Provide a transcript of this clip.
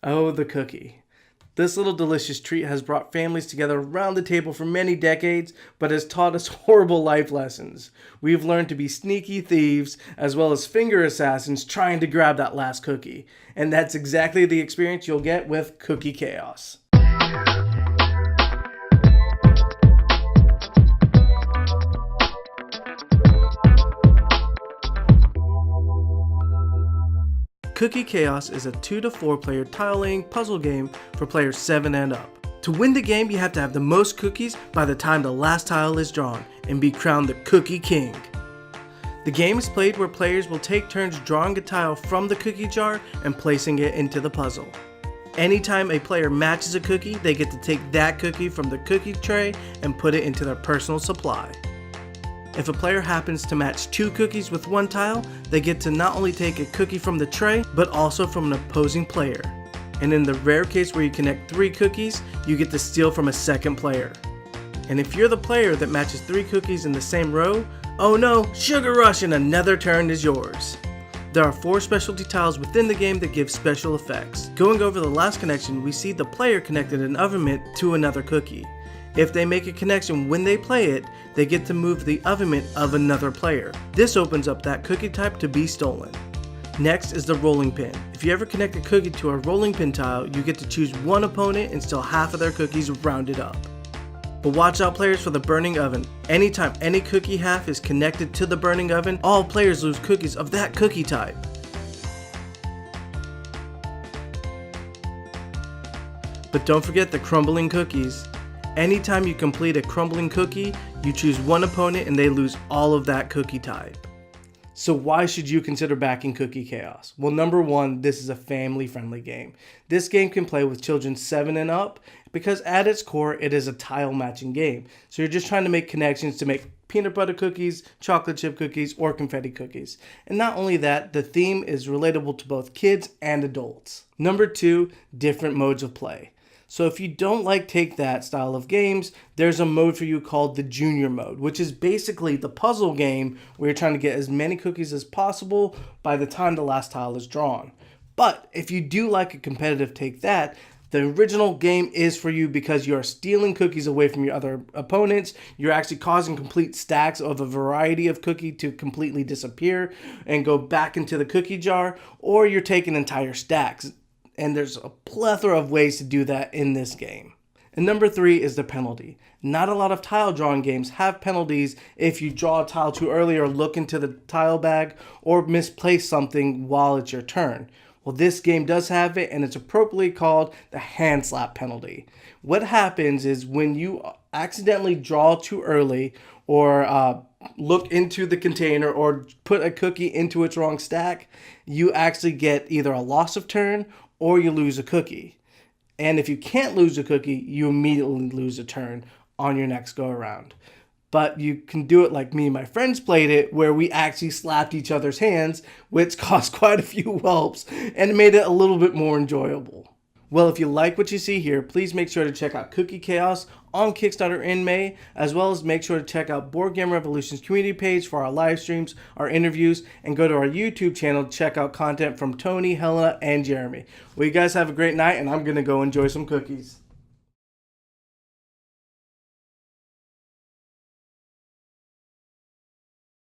Oh, the cookie. This little delicious treat has brought families together around the table for many decades, but has taught us horrible life lessons. We've learned to be sneaky thieves, as well as finger assassins trying to grab that last cookie. And that's exactly the experience you'll get with Cookie Chaos. Cookie Chaos is a 2 to 4 player tile laying puzzle game for players 7 and up. To win the game, you have to have the most cookies by the time the last tile is drawn and be crowned the Cookie King. The game is played where players will take turns drawing a tile from the cookie jar and placing it into the puzzle. Anytime a player matches a cookie, they get to take that cookie from the cookie tray and put it into their personal supply. If a player happens to match 2 cookies with 1 tile, they get to not only take a cookie from the tray, but also from an opposing player. And in the rare case where you connect 3 cookies, you get to steal from a second player. And if you're the player that matches 3 cookies in the same row, oh no, sugar rush and another turn is yours. There are 4 specialty tiles within the game that give special effects. Going over the last connection, we see the player connected an oven mitt to another cookie. If they make a connection when they play it, they get to move the oven mitt of another player. This opens up that cookie type to be stolen. Next is the rolling pin. If you ever connect a cookie to a rolling pin tile, you get to choose one opponent and steal half of their cookies rounded up. But watch out, players, for the burning oven. Anytime any cookie half is connected to the burning oven, all players lose cookies of that cookie type. But don't forget the crumbling cookies. Anytime you complete a crumbling cookie, you choose one opponent and they lose all of that cookie type. So why should you consider backing Cookie Chaos? Well, number one, this is a family-friendly game. This game can play with children 7 and up because at its core, it is a tile matching game. So you're just trying to make connections to make peanut butter cookies, chocolate chip cookies, or confetti cookies. And not only that, the theme is relatable to both kids and adults. Number 2, different modes of play. So if you don't like Take That style of games, there's a mode for you called the Junior mode, which is basically the puzzle game where you're trying to get as many cookies as possible by the time the last tile is drawn. But if you do like a competitive Take That, the original game is for you because you are stealing cookies away from your other opponents. You're actually causing complete stacks of a variety of cookie to completely disappear and go back into the cookie jar, or you're taking entire stacks. And there's a plethora of ways to do that in this game. And number 3 is the penalty. Not a lot of tile drawing games have penalties if you draw a tile too early or look into the tile bag or misplace something while it's your turn. Well, this game does have it, and it's appropriately called the hand slap penalty. What happens is when you accidentally draw too early or look into the container or put a cookie into its wrong stack, you actually get either a loss of turn or you lose a cookie. And if you can't lose a cookie, you immediately lose a turn on your next go around. But you can do it like me and my friends played it, where we actually slapped each other's hands, which caused quite a few whelps and made it a little bit more enjoyable. Well, if you like what you see here, please make sure to check out Cookie Chaos on Kickstarter in May, as well as make sure to check out Board Game Revolution's community page for our live streams, our interviews, and go to our YouTube channel to check out content from Tony, Helena, and Jeremy. Well, you guys have a great night, and I'm going to go enjoy some cookies.